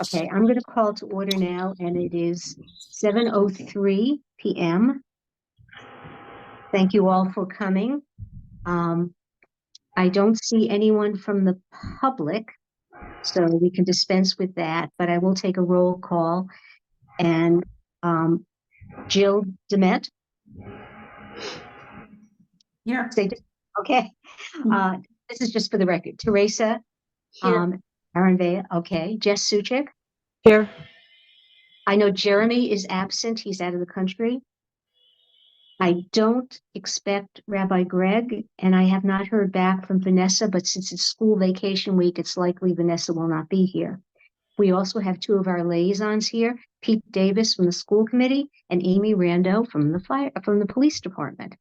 Okay, I'm going to call to order now, and it is 7:03 p.m. Thank you all for coming. I don't see anyone from the public, so we can dispense with that, but I will take a roll call. And Jill Demet? Here. Okay. This is just for the record. Teresa? Here. Aaron Vea, okay. Jess Suchik? Here. I know Jeremy is absent. He's out of the country. I don't expect Rabbi Greg, and I have not heard back from Vanessa, but since it's school vacation week, it's likely Vanessa will not be here. We also have two of our liaisons here, Pete Davis from the school committee and Amy Rando from the police department.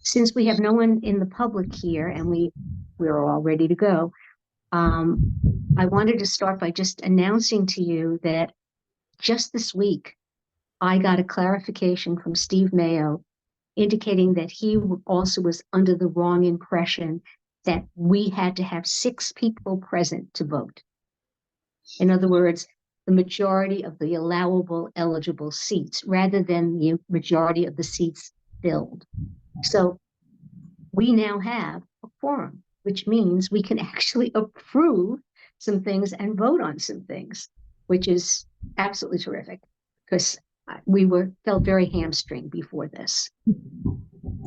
Since we have no one in the public here and we're all ready to go, I wanted to start by just announcing to you that just this week, I got a clarification from Steve Mayo indicating that he also was under the wrong impression that we had to have 6 people present to vote. In other words, the majority of the allowable eligible seats rather than the majority of the seats filled. So we now have a quorum, which means we can actually approve some things and vote on some things, which is absolutely terrific because we felt very hamstringed before this.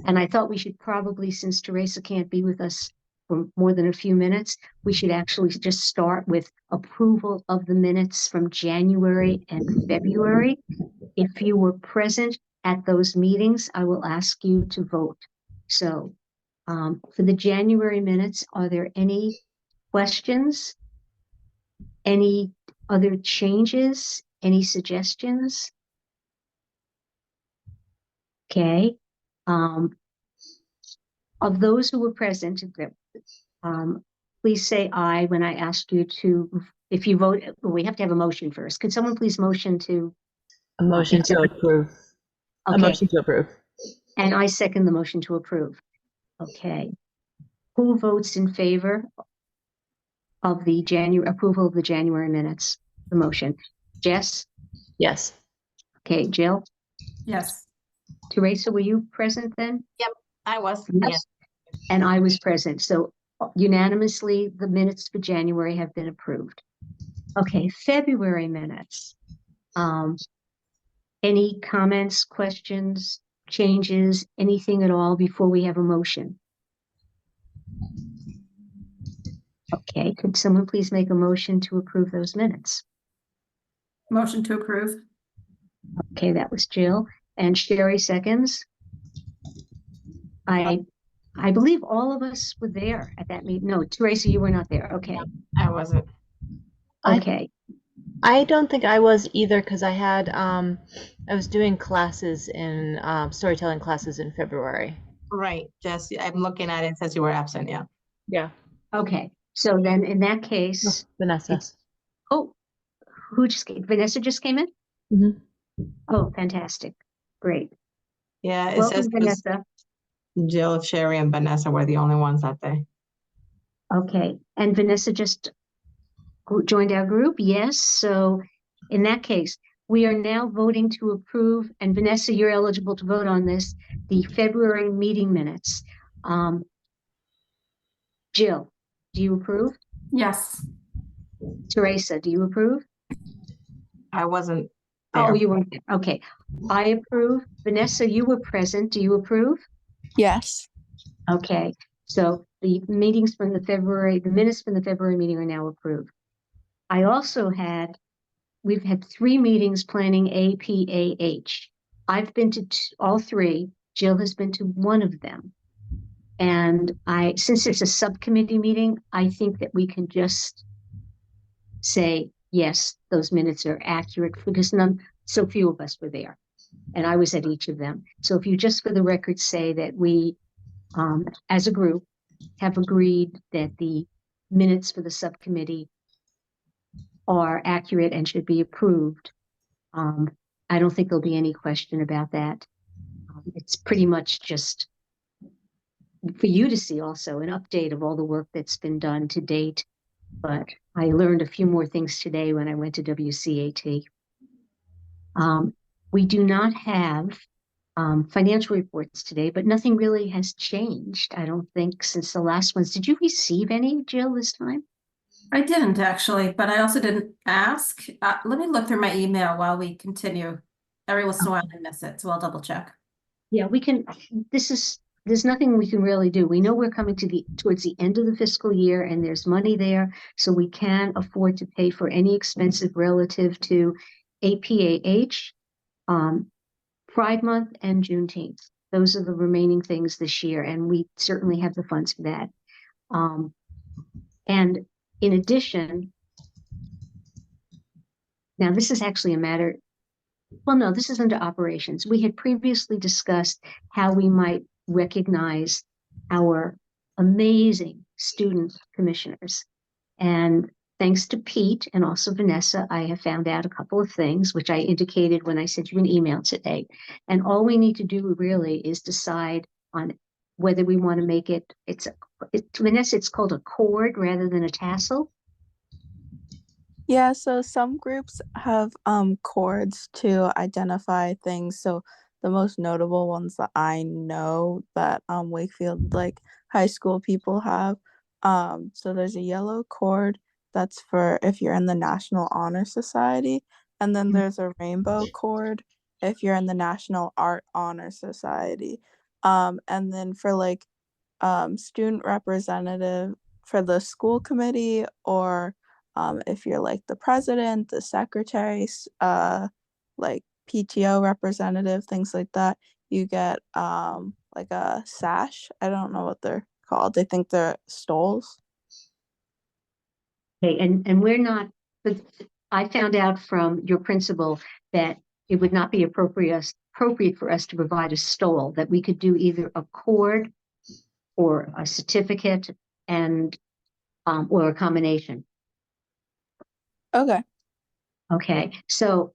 And I thought we should probably, since Teresa can't be with us for more than a few minutes, we should actually just start with approval of the minutes from January and February. If you were present at those meetings, I will ask you to vote. So for the January minutes, are there any questions? Any other changes? Any suggestions? Okay. Of those who were present, please say aye when I ask you to, if you vote, we have to have a motion first. Could someone please motion to? A motion to approve. Okay. A motion to approve. And I second the motion to approve. Okay. Who votes in favor of the approval of the January minutes? The motion. Jess? Yes. Okay. Jill? Yes. Teresa, were you present then? Yep, I was. Yes. And I was present. So unanimously, the minutes for January have been approved. Okay, February minutes. Any comments, questions, changes, anything at all before we have a motion? Okay, could someone please make a motion to approve those minutes? Motion to approve. Okay, that was Jill. And Sherry seconds. I believe all of us were there at that meeting. No, Teresa, you were not there. Okay. I wasn't. Okay. I don't think I was either because I had I was doing classes in storytelling classes in February. Right, Jess, I'm looking at it. It says you were absent, yeah. Yeah. Okay. So then in that case, Vanessa. Who just came? Vanessa just came in? Mm-hmm. Oh, fantastic. Great. Yeah, it Welcome, says Vanessa. Jill, Sherry, and Vanessa were the only ones that day. Okay. And Vanessa just joined our group? Yes. So in that case, we are now voting to approve, and Vanessa, you're eligible to vote on this, the February meeting minutes. Jill, do you approve? Yes. Teresa, do you approve? I wasn't there. Oh, you weren't there. Okay. I approve. Vanessa, you were present. Do you approve? Yes. Okay. So the minutes from the February meeting are now approved. I also we've had 3 meetings planning APAH. I've been to all 3. Jill has been to one of them. And since it's a subcommittee meeting, I think that we can just say, yes, those minutes are accurate because so few of us were there. And I was at each of them. So if you just for the record say that we, as a group, have agreed that the minutes for the subcommittee are accurate and should be approved, I don't think there'll be any question about that. It's pretty much just for you to see also an update of all the work that's been done to date. But I learned a few more things today when I went to WCAT. We do not have financial reports today, but nothing really has changed, I don't think, since the last ones. Did you receive any, Jill, this time? I didn't actually, but I also didn't ask. Let me look through my email while we continue. Every once in a while I miss it, so I'll double check. Yeah, we can, there's nothing we can really do. We know we're coming towards the end of the fiscal year and there's money there, so we can afford to pay for any expenses relative to APAH, Pride Month and Juneteenth. Those are the remaining things this year, and we certainly have the funds for that. And in addition, now this is actually a matter, well, no, this is under operations. We had previously discussed how we might recognize our amazing student commissioners. And thanks to Pete and also Vanessa, I have found out a couple of things, which I indicated when I sent you an email today. And all we need to do really is decide on whether we want to make it, Vanessa, it's called a cord rather than a tassel. Yeah, so some groups have cords to identify things. So the most notable ones that I know that Wakefield like high school people have. So there's a yellow cord that's for if you're in the National Honor Society, and then there's a rainbow cord if you're in the National Art Honor Society. And then for like student representative for the school committee, or if you're like the president, the secretary, like PTO representative, things like that, you get like a sash. I don't know what they're called. I think they're stoles. Okay, and we're not, but I found out from your principal that it would not be appropriate for us to provide a stole, that we could do either a cord or a certificate and or a combination. Okay. Okay, so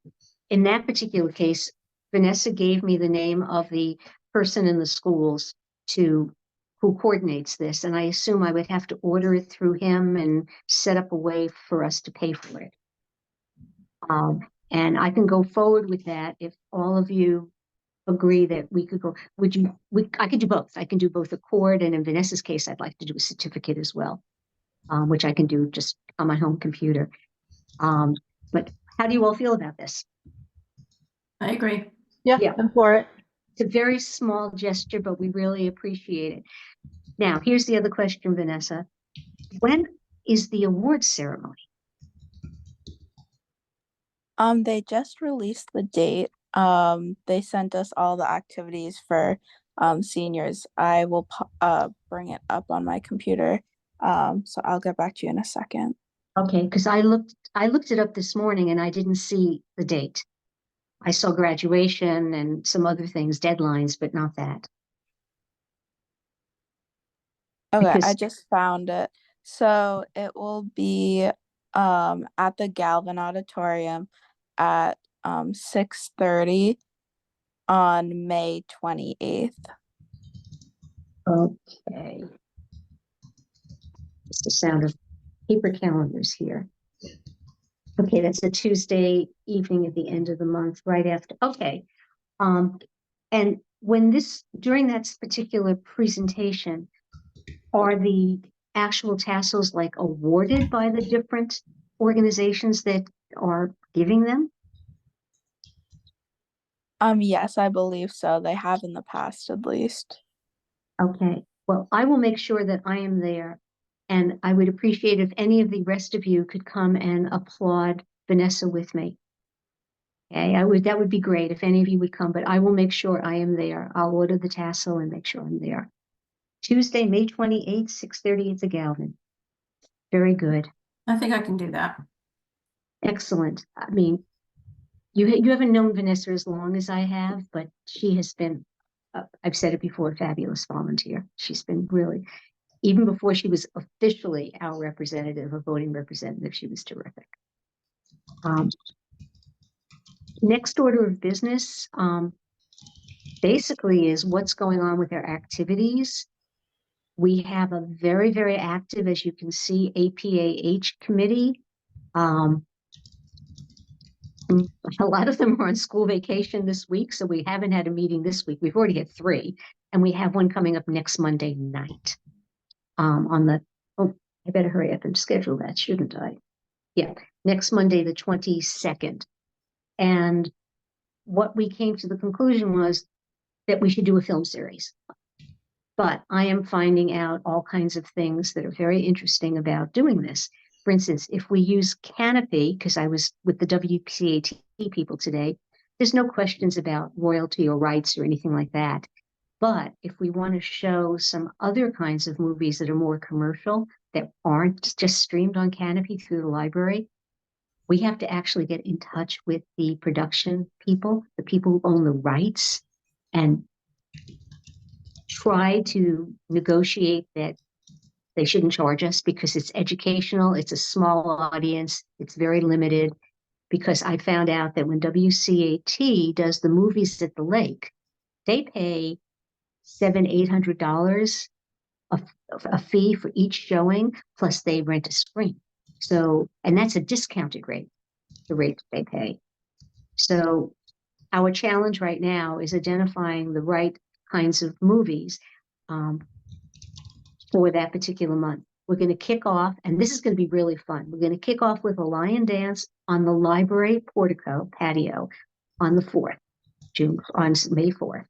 in that particular case, Vanessa gave me the name of the person in the schools who coordinates this, and I assume I would have to order it through him and set up a way for us to pay for it. And I can go forward with that if all of you agree that we could go. I could do both. I can do both a cord, and in Vanessa's case, I'd like to do a certificate as well, which I can do just on my home computer. But how do you all feel about this? I agree. Yeah, Yeah. I'm for it. It's a very small gesture, but we really appreciate it. Now, here's the other question, Vanessa. When is the award ceremony? They just released the date. They sent us all the activities for seniors. I will bring it up on my computer. So I'll get back to you in a second. Okay, because I looked it up this morning and I didn't see the date. I saw graduation and some other things, deadlines, but not that. Okay, I Because- just found it. So it will be at the Galvin Auditorium at 6:30 on May 28th. Okay. It's the sound of paper calendars here. Okay, that's a Tuesday evening at the end of the month, right after. Okay. And during that particular presentation, are the actual tassels like awarded by the different organizations that are giving them? Yes, I believe so. They have in the past at least. Okay, well, I will make sure that I am there. And I would appreciate if any of the rest of you could come and applaud Vanessa with me. Okay, that would be great if any of you would come, but I will make sure I am there. I'll order the tassel and make sure I'm there. Tuesday, May 28th, 6:30 at the Galvin. Very good. I think I can do that. Excellent. I mean, you haven't known Vanessa as long as I have, but she has been, I've said it before, a fabulous volunteer. She's been really, even before she was officially our representative, a voting representative, she was terrific. Next order of business basically is what's going on with our activities. We have a very, very active, as you can see, APAH committee. A lot of them are on school vacation this week, so we haven't had a meeting this week. We've already had 3, and we have one coming up next Monday night. I better hurry up and schedule that, shouldn't I? Yeah, next Monday, the 22nd. And what we came to the conclusion was that we should do a film series. But I am finding out all kinds of things that are very interesting about doing this. For instance, if we use Canopy, because I was with the WCAT people today, there's no questions about royalty or rights or anything like that. But if we want to show some other kinds of movies that are more commercial, that aren't just streamed on Canopy through the library, we have to actually get in touch with the production people, the people who own the rights, and try to negotiate that they shouldn't charge us because it's educational, it's a small audience, it's very limited. Because I found out that when WCAT does the movies at the lake, they pay $700-800 a fee for each showing, plus they rent a screen. So, and that's a discounted rate, the rate they pay. So our challenge right now is identifying the right kinds of movies for that particular month. We're going to kick off, and this is going to be really fun. We're going to kick off with a lion dance on the library portico patio on the 4th, on May 4th.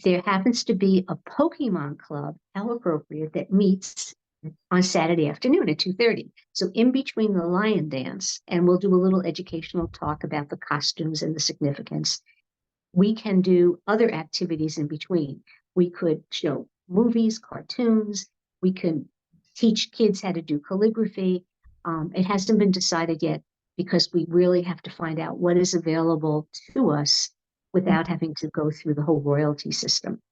There happens to be a Pokemon club, how appropriate, that meets on Saturday afternoon at 2:30. So in between the lion dance, and we'll do a little educational talk about the costumes and the significance, we can do other activities in between. We could show movies, cartoons. We can teach kids how to do calligraphy. It hasn't been decided yet because we really have to find out what is available to us without having to go through the whole royalty system.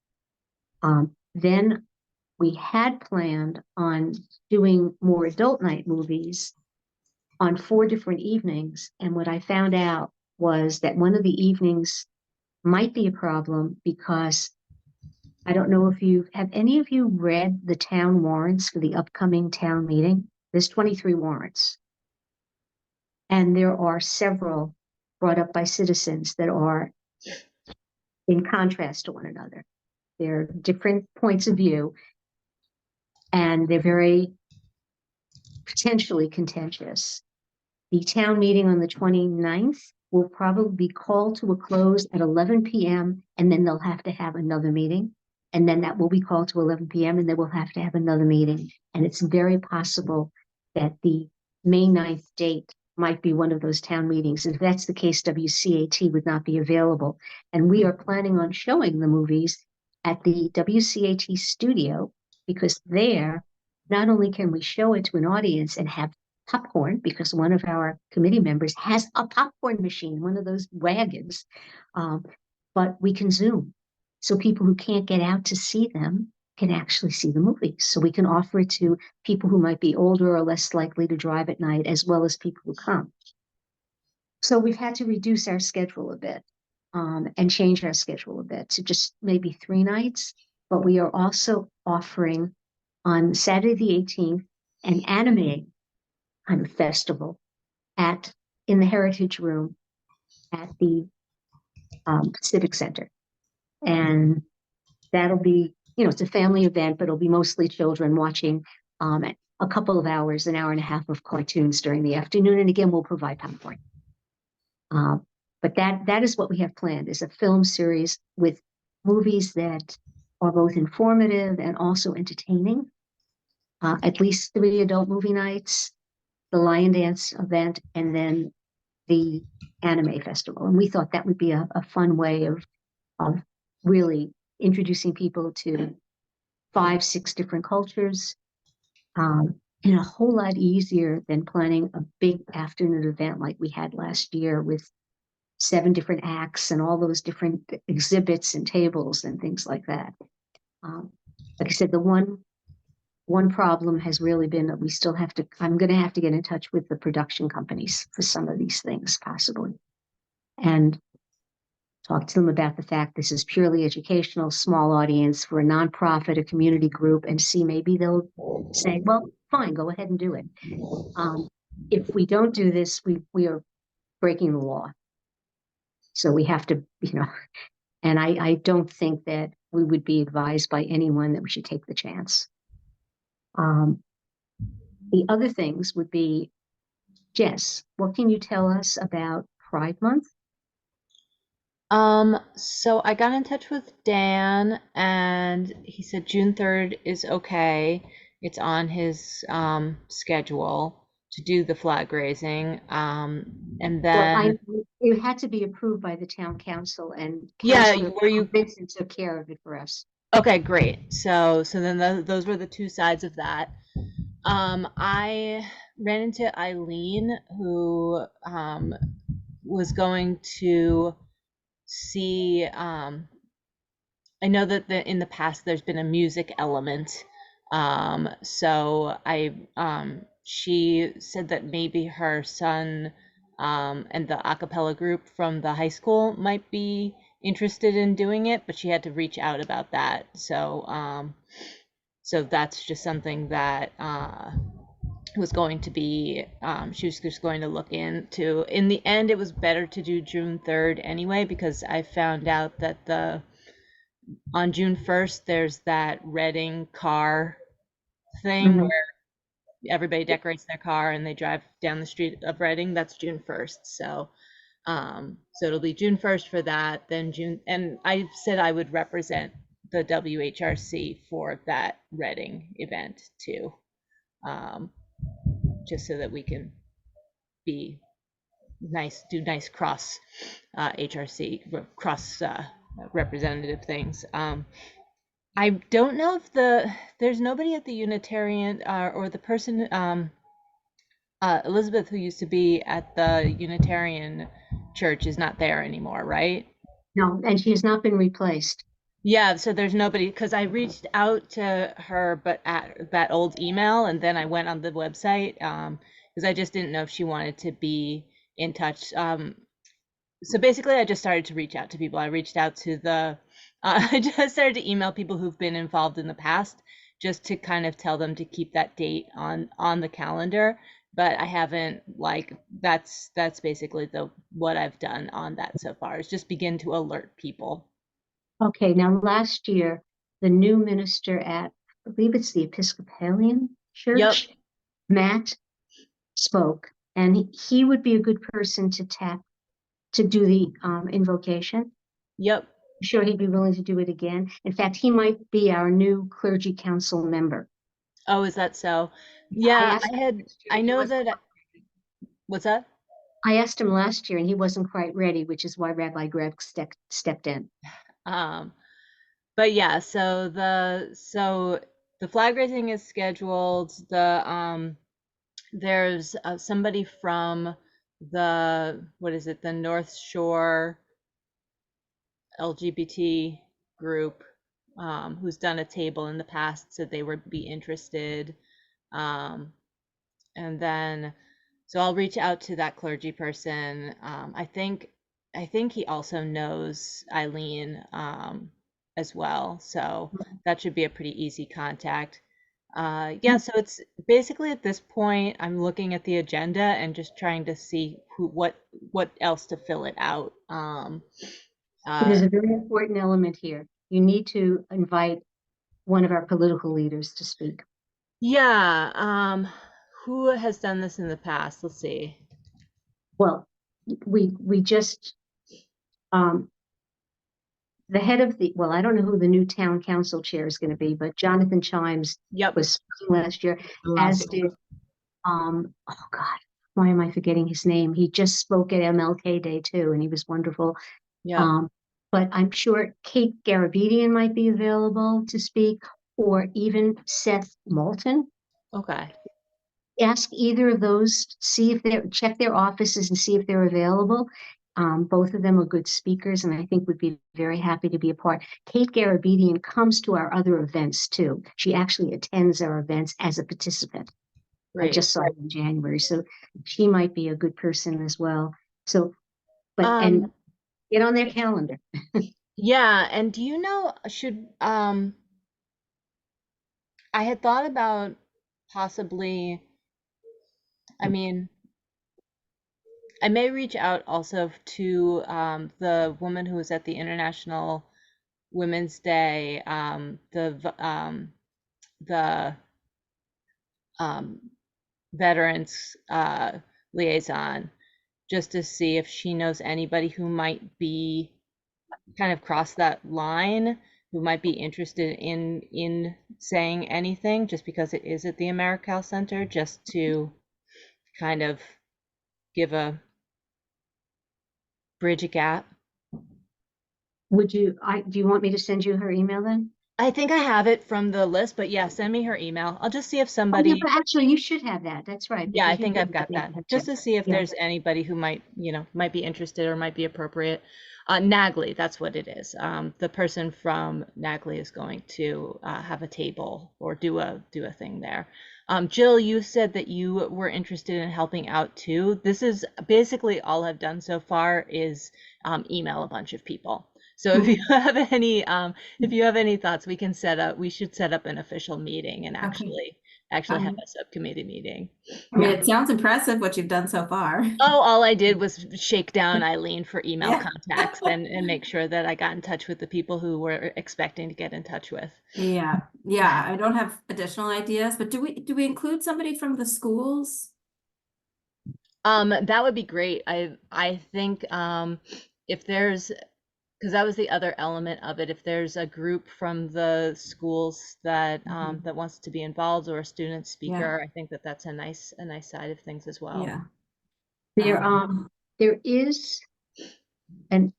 Then we had planned on doing more adult night movies on 4 different evenings. And what I found out was that one of the evenings might be a problem because I don't know if have any of you read the town warrants for the upcoming town meeting? There's 23 warrants. And there are several brought up by citizens that are in contrast to one another. They're different points of view, and they're very potentially contentious. The town meeting on the 29th will probably be called to a close at 11 p.m. and then they'll have to have another meeting. And then that will be called to 11 p.m. and then we'll have to have another meeting. And it's very possible that the May 9th date might be one of those town meetings. If that's the case, WCAT would not be available. And we are planning on showing the movies at the WCAT studio because there, not only can we show it to an audience and have popcorn, because one of our committee members has a popcorn machine, one of those wagons, but we can Zoom. So people who can't get out to see them can actually see the movies. So we can offer it to people who might be older or less likely to drive at night, as well as people who come. So we've had to reduce our schedule a bit and change our schedule a bit to just maybe 3 nights. But we are also offering on Saturday the 18th an anime kind of festival in the Heritage Room at the Civic Center. And that'll be, it's a family event, but it'll be mostly children watching a couple of hours, an hour and a half of cartoons during the afternoon. And again, we'll provide popcorn. But that is what we have planned, is a film series with movies that are both informative and also entertaining. At least 3 adult movie nights, the Lion Dance event, and then the anime festival. And we thought that would be a fun way of really introducing people to 5-6 different cultures, and a whole lot easier than planning a big afternoon event like we had last year with 7 different acts and all those different exhibits and tables and things like that. Like I said, the one problem has really been that we still have to, I'm going to have to get in touch with the production companies for some of these things possibly. And talk to them about the fact this is purely educational, small audience for a nonprofit, a community group, and see maybe they'll say, well, fine, go ahead and do it. If we don't do this, we are breaking the law. So we have to, and I don't think that we would be advised by anyone that we should take the chance. The other things would be, Jess, what can you tell us about Pride Month? So I got in touch with Dan and he said June 3rd is okay. It's on his schedule to do the flag raising. And then It had to be approved by the town council, and yeah, Councilor were you Vincent took care of it for us. okay? Great. So then those were the two sides of that. I ran into Eileen, who was going to see. I know that in the past there's been a music element. So she said that maybe her son and the a cappella group from the high school might be interested in doing it, but she had to reach out about that. So that's just something that was going to be she was just going to look into. In the end, it was better to do June 3rd anyway, because I found out that on June 1st there's that Reading car thing where everybody decorates their car and they drive down the street of Reading. That's June 1st. So it'll be June 1st for that, then June, and I said I would represent the WHRC for that Reading event too. Just so that we can be nice, do nice cross HRC, cross representative things. I don't know if there's nobody at the Unitarian or the person, Elizabeth, who used to be at the Unitarian church, is not there anymore, right? No, and she has not been replaced. Yeah, so there's nobody, because I reached out to her, but at that old email, and then I went on the website, because I just didn't know if she wanted to be in touch. So basically, I just started to reach out to people. I reached out to I just started to email people who've been involved in the past, just to kind of tell them to keep that date on the calendar. But I haven't, that's basically what I've done on that so far, is just begin to alert people. Okay, now last year, the new minister at, I believe it's the Episcopalian Church, Matt, spoke, and he would be a good person to do the invocation. Yep. I'm sure he'd be willing to do it again. In fact, he might be our new clergy council member. Oh, is that so? Yeah, I know wasn't that. What's that? I asked him last year and he wasn't quite ready, which is why Rabbi Greg stepped in. But yeah, so the flag raising is scheduled. There's somebody from the North Shore LGBT group who's done a table in the past, said they would be interested. And then so I'll reach out to that clergy person. I think he also knows Eileen as well, so that should be a pretty easy contact. Yeah, so it's basically at this point I'm looking at the agenda and just trying to see what else to fill it out. There's a very important element here. You need to invite one of our political leaders to speak. Yeah, who has done this in the past? Let's see. Well, we just the head of I don't know who the new town council chair is going to be, but Jonathan Chimes was speaking last year, as did oh God, why am I forgetting his name? He just spoke at MLK Day too, and he was wonderful. Yeah. But I'm sure Kate Garabedian might be available to speak, or even Seth Moulton. Okay. Ask either of those, check their offices and see if they're available. Both of them are good speakers and I think would be very happy to be a part. Kate Garabedian comes to our other events too. She actually attends our events as a participant. Great. I just saw it in January, so she might be a good person as well. So, but and Get on their calendar. Yeah, and do you know, I had thought about possibly, I mean, I may reach out also to the woman who was at the International Women's Day, the veterans liaison, just to see if she knows anybody who might be kind of cross that line, who might be interested in saying anything, just because it is at the AmeriCal Center, just to kind of give a bridge a gap. Do you want me to send you her email then? I think I have it from the list, but yeah, send me her email. I'll just see if Oh, yeah, somebody, but actually you should have that. That's right. yeah, I Because you think gave I've me got the that, name, just too. to see if Yeah. there's anybody who might be interested or might be appropriate. NAGLI, that's what it is. The person from NAGLI is going to have a table or do a thing there. Jill, you said that you were interested in helping out too. This is basically all I've done so far is email a bunch of people. So if you have any thoughts, we should set up an official meeting and actually have a subcommittee meeting. I mean, it sounds impressive what you've done so far. Oh, all I did was shake down Eileen for email Yeah. contacts and make sure that I got in touch with the people who were expecting to get in touch with. Yeah, yeah. I don't have additional ideas, but do we include somebody from the schools? That would be great. I think if there's, because that was the other element of it, if there's a group from the schools that that wants to be involved, or a student speaker, I think that that's a nice side of things as well. Yeah. There is an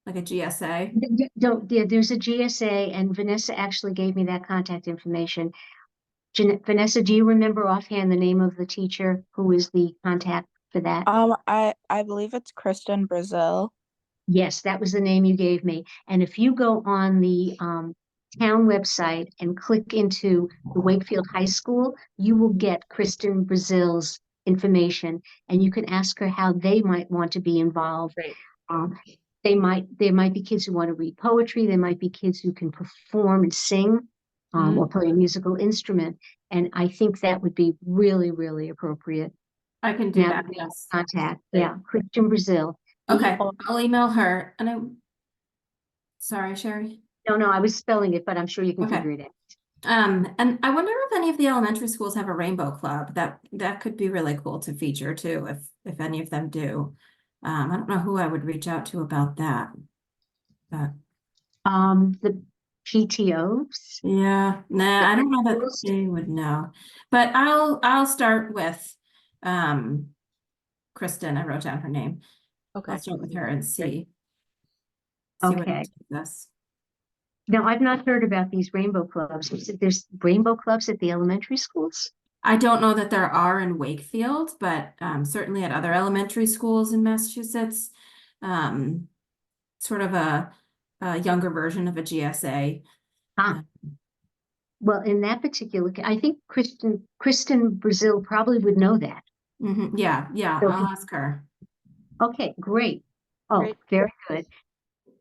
Like a GSA. there's a GSA, and Vanessa actually gave me that contact information. Vanessa, do you remember offhand the name of the teacher who is the contact for that? I believe it's Kristen Brazil. Yes, that was the name you gave me. And if you go on the town website and click into the Wakefield High School, you will get Kristen Brazil's information, and you can ask her how they might want to be involved. Great. There might be kids who want to read poetry. There might be kids who can perform and sing, or play a musical instrument. And I think that would be really, really appropriate. I can do Now, that, yes. contact, yeah, Kristen Brazil. Okay, I'll email her. And sorry, Sherry. No, I was spelling it, but I'm sure you can Okay. figure it out. And I wonder if any of the elementary schools have a rainbow club. That could be really cool to feature too, if any of them do. I don't know who I would reach out to about that. But The PTOs. yeah, nah, I don't know that they would know. But I'll start with Kristen. I wrote down her name. Okay. I'll start with her and see what Okay. this. Now, I've not heard about these rainbow clubs. There's rainbow clubs at the elementary schools? I don't know that there are in Wakefield, but certainly at other elementary schools in Massachusetts, sort of a younger version of a GSA. Well, in that particular, I think Kristen Brazil probably would know that. Yeah, So- I'll ask her. Okay, great. Oh, Great. very good.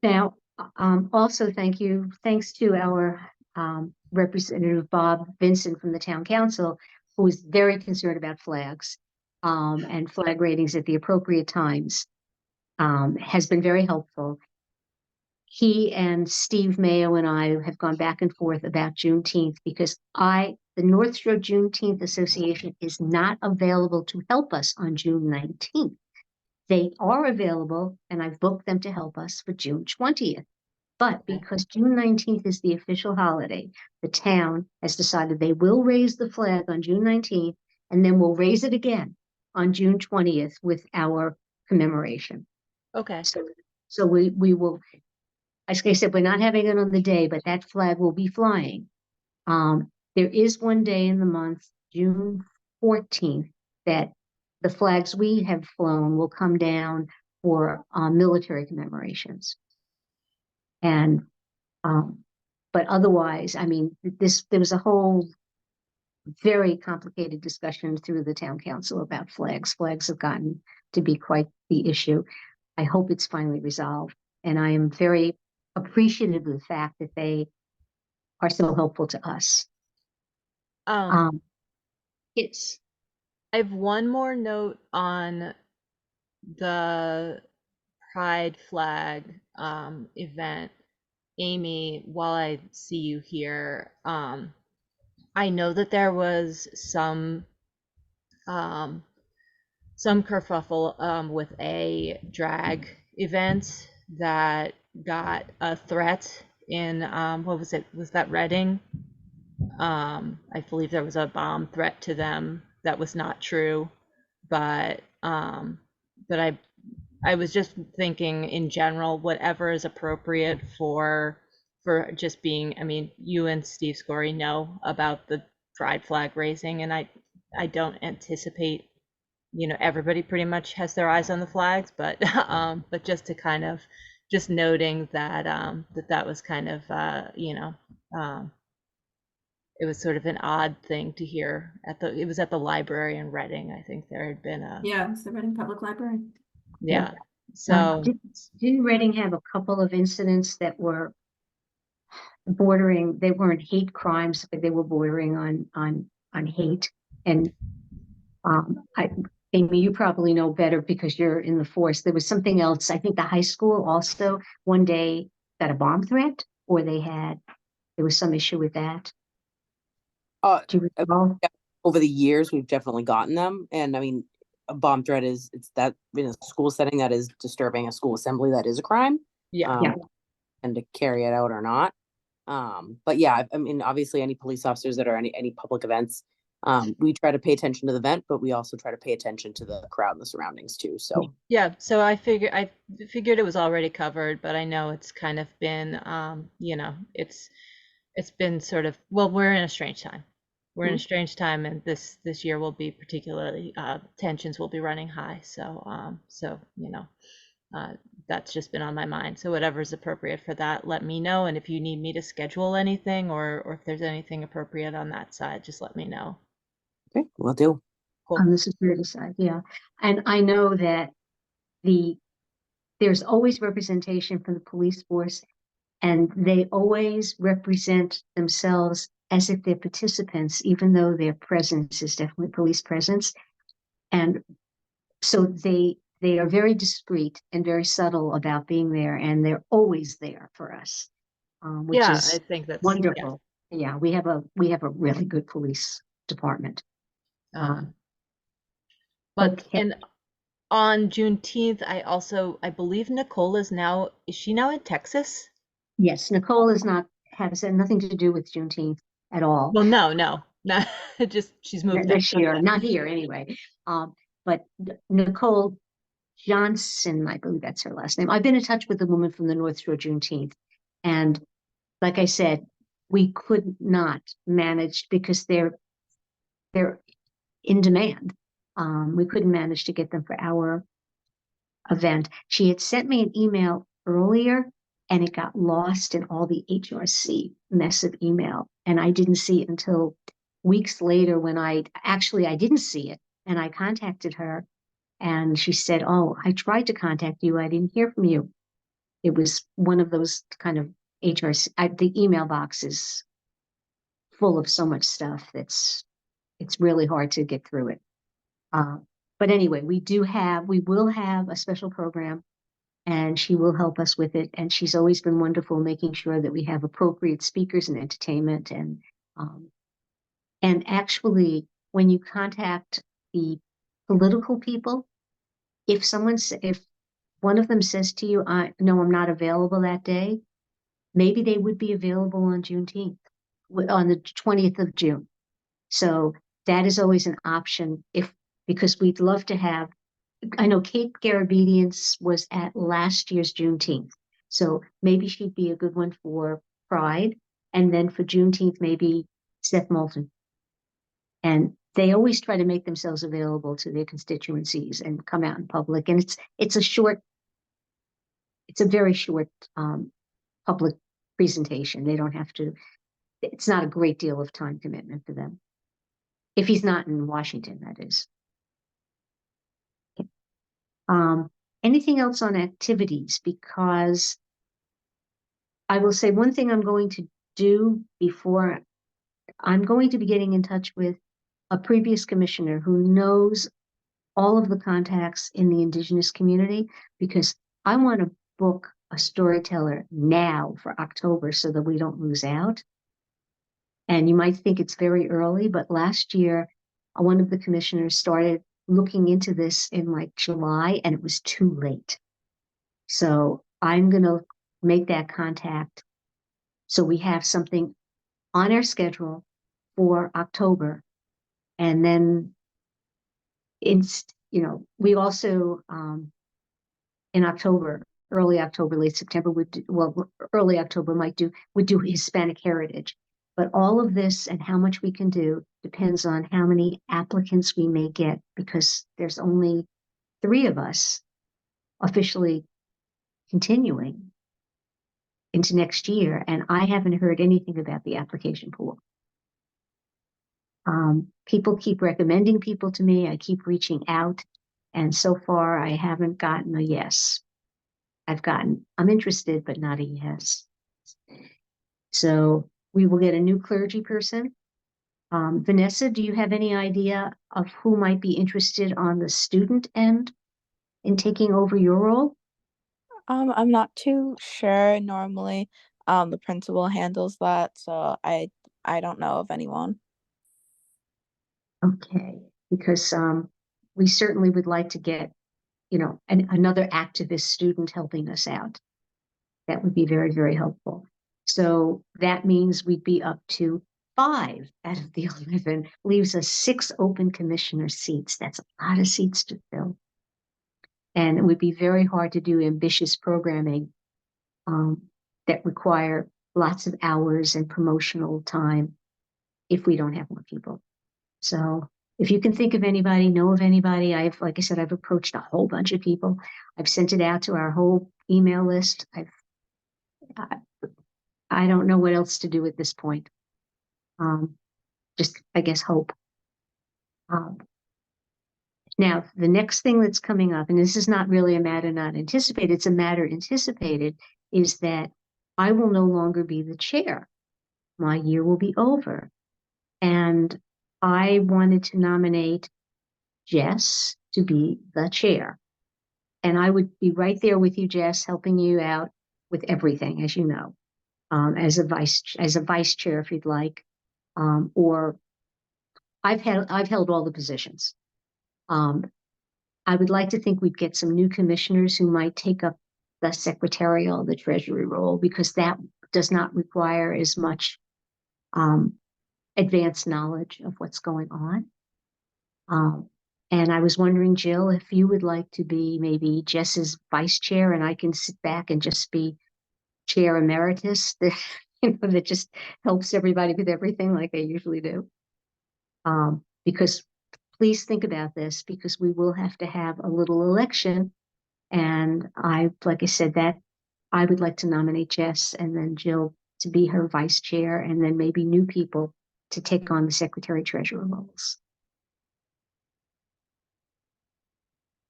Now, also thanks to our Representative Bob Vincent from the Town Council, who is very concerned about flags and flag ratings at the appropriate times, has been very helpful. He and Steve Mayo and I have gone back and forth about Juneteenth because the North Shore Juneteenth Association is not available to help us on June 19th. They are available, and I've booked them to help us for June 20th. But because June 19th is the official holiday, the town has decided they will raise the flag on June 19th, and then we'll raise it again on June 20th with our commemoration. Okay. So we will, as I said, we're not having it on the day, but that flag will be flying. There is one day in the month, June 14th, that the flags we have flown will come down for military commemorations. And, but otherwise, I mean, there was a whole very complicated discussion through the town council about flags. Flags have gotten to be quite the issue. I hope it's finally resolved. And I am very appreciative of the fact that they are so helpful to us. Um, It's I have one more note on the Pride flag event. Amy, while I see you here, I know that there was um, some kerfuffle with a drag event that got a threat in what was it? Was that Reading? I believe there was a bomb threat to them that was not true, but I was just thinking in general, whatever is appropriate for just being. I mean, you and Steve Scory know about the pride flag raising, and I don't anticipate, everybody pretty much has their eyes on the flags, but but just to kind of just noting that that was kind of um, it was sort of an odd thing to hear it was at the library in Reading. I think there had been a Yeah, it's the Reading Public Library. yeah. So didn't Reading have a couple of incidents that were bordering, they weren't hate crimes, but they were bordering on hate. And Amy, you probably know better because you're in the force. There was something else. I think the high school also one day got a bomb threat, or there was some issue with that. Do you recall? Over the years, we've definitely gotten them. And I mean, a bomb threat it's that in a school setting that is disturbing a school assembly, that is a crime. yeah. Yeah. And to carry it out or not. But yeah, I mean, obviously any police officers that are any public events, we try to pay attention to the event, but we also try to pay attention to the crowd and the surroundings too. So Yeah, so I figured it was already covered, but I know it's kind of been it's been sort of, well, we're in a strange time. We're in a strange time, and this year will be particularly tensions will be running high. So that's just been on my mind. So whatever's appropriate for that, let me know. And if you need me to schedule anything, or if there's anything appropriate on that side, just let me know. okay, we'll do. Cool. On the security side, yeah. And I know that there's always representation from the police force, and they always represent themselves as if they're participants, even though their presence is definitely police presence. And so they are very discreet and very subtle about being there, and they're always there for us, which Yeah, is I think that's wonderful. Yeah, we have a really good police department. yeah. But Okay. and on Juneteenth, I believe Nicole is she now in Texas? Yes, Nicole has nothing to do with Juneteenth at all. Well, no, not just she's moved This there. year, not here anyway. But Nicole Johnson, I believe that's her last name. I've been in touch with the woman from the North Shore Juneteenth, and like I said, we could not manage because they're in demand. We couldn't manage to get them for our event. She had sent me an email earlier, and it got lost in all the HRC mess of email, and I didn't see it until weeks later when I didn't see it, and I contacted her, and she said, "Oh, I tried to contact you. I didn't hear from you." It was one of those kind of HRC. The email box is full of so much stuff it's really hard to get through it. But anyway, we will have a special program, and she will help us with it. And she's always been wonderful, making sure that we have appropriate speakers and entertainment. And actually, when you contact the political people, if one of them says to you, "No, I'm not available that day," maybe they would be available on Juneteenth, on the 20th of June. So that is always an option because we'd love to have. I know Kate Garabedians was at last year's Juneteenth, so maybe she'd be a good one for Pride, and then for Juneteenth, maybe Seth Moulton. And they always try to make themselves available to their constituencies and come out in public. And it's a very short public presentation. They don't have to. It's not a great deal of time commitment for them. If he's not in Washington, that is. anything else on activities? Because I will say one thing I'm going to do before I'm going to be getting in touch with a previous commissioner who knows all of the contacts in the Indigenous community, because I want to book a storyteller now for October so that we don't lose out. And you might think it's very early, but last year, one of the commissioners started looking into this in like July, and it was too late. So I'm going to make that contact so we have something on our schedule for October. And then we also in October, early October, late September early October would do Hispanic Heritage. But all of this and how much we can do depends on how many applicants we may get, because there's only 3 of us officially continuing into next year, and I haven't heard anything about the application pool. People keep recommending people to me. I keep reaching out, and so far I haven't gotten a yes. I'm interested, but not a yes. So we will get a new clergy person. Vanessa, do you have any idea of who might be interested on the student end in taking over your role? I'm not too sure. Normally, the principal handles that, so I don't know of anyone. Okay, because we certainly would like to get, another activist student helping us out. That would be very, very helpful. So that means we'd be up to 5 out of the 11, leaves us 6 open commissioner seats. That's a lot of seats to fill. And it would be very hard to do ambitious programming that require lots of hours and promotional time if we don't have more people. So if you can think of anybody, know of anybody, like I said, I've approached a whole bunch of people. I've sent it out to our whole email list. I don't know what else to do at this point. Just, I guess, hope. Now, the next thing that's coming up, and this is not really a matter not anticipated, it's a matter anticipated, is that I will no longer be the chair. My year will be over. And I wanted to nominate Jess to be the chair. And I would be right there with you, Jess, helping you out with everything, as you know, as a vice chair, if you'd like, or I've held all the positions. I would like to think we'd get some new commissioners who might take up the secretarial, the treasury role, because that does not require as much advanced knowledge of what's going on. And I was wondering, Jill, if you would like to be maybe Jess's vice chair, and I can sit back and just be chair emeritus, that just helps everybody with everything like I usually do. Because please think about this, because we will have to have a little election. And like I said, that I would like to nominate Jess and then Jill to be her vice chair, and then maybe new people to take on the secretary treasurer roles.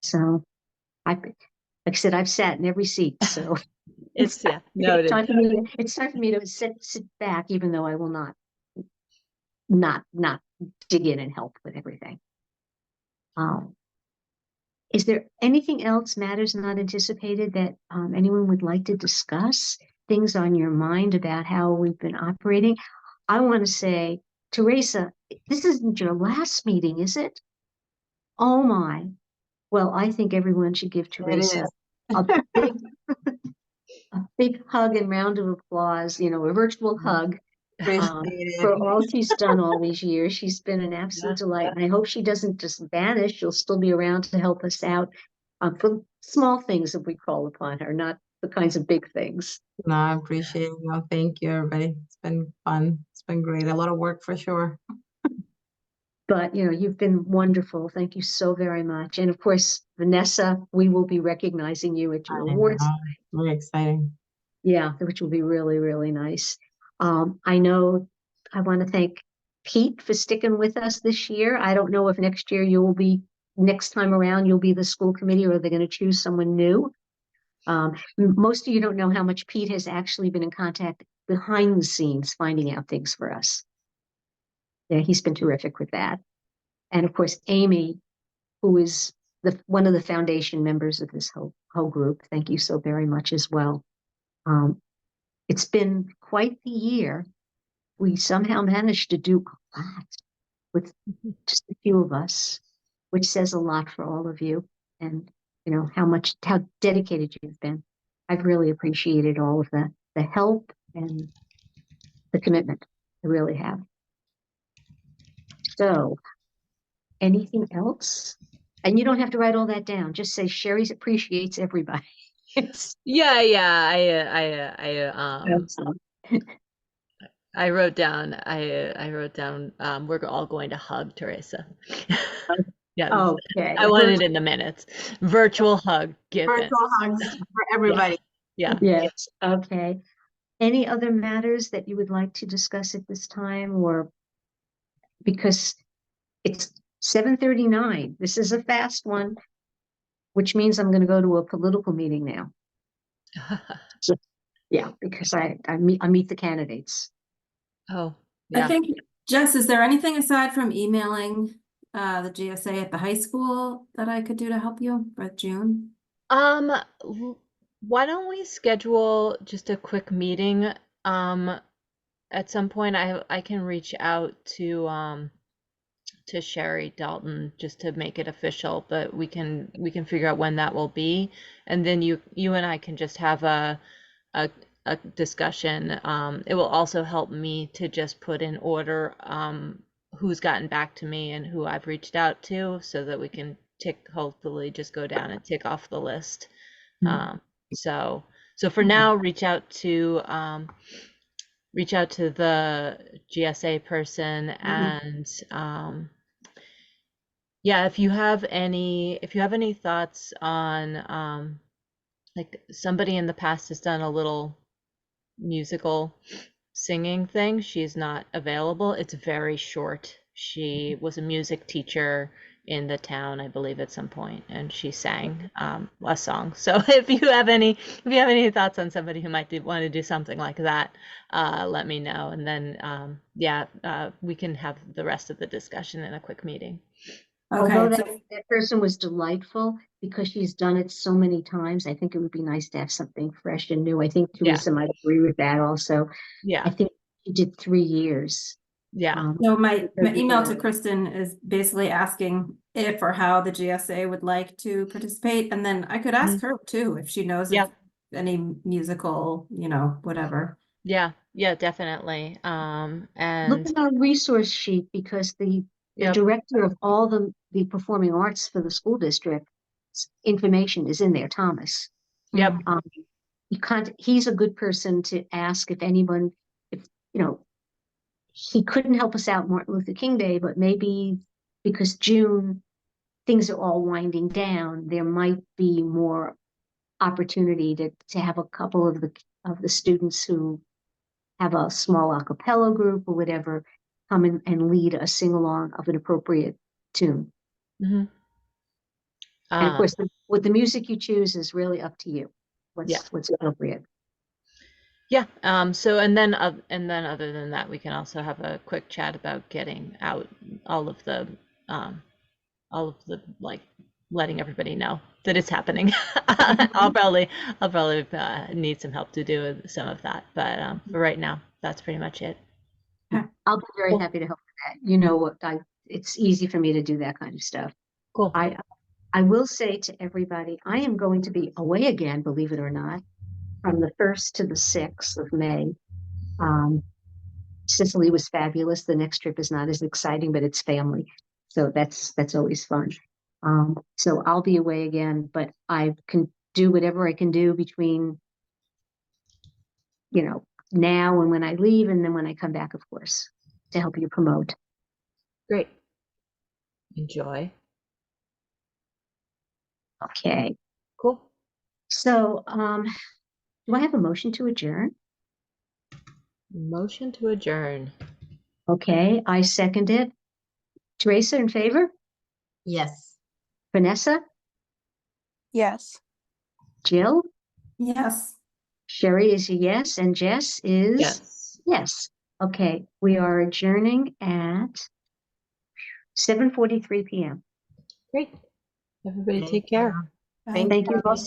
So like I said, I've sat in every seat, so It's noted. it's time for me to sit back, even though I will not dig in and help with everything. Is there anything else, matters not anticipated, that anyone would like to discuss? Things on your mind about how we've been operating? I want to say, Teresa, this isn't your last meeting, is it? Oh my. Well, I think everyone should give Teresa a big hug and round of applause, a virtual hug. For all she's done all these years. She's been an absolute delight, and I hope she doesn't just vanish. She'll still be around to help us out for small things that we call upon her, not the kinds of big things. No, I appreciate it. No, thank you, everybody. It's been fun. It's been great. A lot of work for sure. But you've been wonderful. Thank you so very much. And of course, Vanessa, we will be recognizing you at your awards. Very exciting. Yeah, which will be really, really nice. I know I want to thank Pete for sticking with us this year. I don't know if next year you will be next time around you'll be the school committee, or are they going to choose someone new? Most of you don't know how much Pete has actually been in contact behind the scenes, finding out things for us. Yeah, he's been terrific with that. And of course, Amy, who is one of the foundation members of this whole group. Thank you so very much as well. It's been quite the year. We somehow managed to do a lot with just a few of us, which says a lot for all of you, and how dedicated you've been. I've really appreciated all of the help and the commitment. I really have. So, anything else? And you don't have to write all that down. Just say Sherry appreciates everybody. Yeah, I wrote down. I wrote down. We're all going to hug Teresa. Yeah, Okay. I wanted it in the minutes. Virtual hug given. Virtual hugs for everybody. Yeah. Yes. Okay. Any other matters that you would like to discuss at this time, or because it's 7:39, this is a fast one, which means I'm going to go to a political meeting now. Yeah, because I meet the candidates. Oh, I yeah. think, Jess, is there anything aside from emailing the GSA at the high school that I could do to help you for June? Why don't we schedule just a quick meeting? At some point I can reach out to Sherry Dalton just to make it official, but we can figure out when that will be, and then you and I can just have a discussion. It will also help me to just put in order who's gotten back to me and who I've reached out to, so that we can hopefully just go down and tick off the list. So for now, reach out to the GSA person, and yeah, if you have any thoughts on like somebody in the past has done a little musical singing thing. She's not available. It's very short. She was a music teacher in the town, I believe, at some point, and she sang a song. So if you have any thoughts on somebody who might want to do something like that, let me know, and then we can have the rest of the discussion in a quick meeting. Although Okay, that person was delightful, because she's done it so many times, I think it would be nice to have something fresh and new. I think Teresa might agree with that also. Yeah. I think she did 3 years. Yeah. so my email to Kristen is basically asking if or how the GSA would like to participate, and then I could ask her too if she knows of any musical, whatever. Yeah, definitely. And look at our resource sheet, because the director of all the performing arts for the school district information is in there, Thomas. Yep. He's a good person to ask if anyone, he couldn't help us out Martin Luther King Day, but maybe because June, things are all winding down, there might be more opportunity to have a couple of the students who have a small a cappella group or whatever come in and lead a sing-along of an appropriate tune. And of course, what the music you choose is really up to you. What's appropriate. Yeah. So and then other than that, we can also have a quick chat about getting out all of the like letting everybody know that it's happening. I'll probably need some help to do some of that, but for right now, that's pretty much it. I'll be very happy to help with that. It's easy for me to do that kind of stuff. Cool. I will say to everybody, I am going to be away again, believe it or not, from the 1st to the 6th of May. Sicily was fabulous. The next trip is not as exciting, but it's family. So that's always fun. So I'll be away again, but I can do whatever I can do between, now and when I leave, and then when I come back, of course, to help you promote. Great. Enjoy. Okay. Cool. So, do I have a motion to adjourn? Motion to adjourn. Okay, I second it. Teresa, in favor? Yes. Vanessa, Yes. Jill, Yes. Sherry is a yes, and Jess is Yes. yes. Okay, we are adjourning at 7:43 p.m. Great. Everybody Thank take care. you. Bye. Thank you all so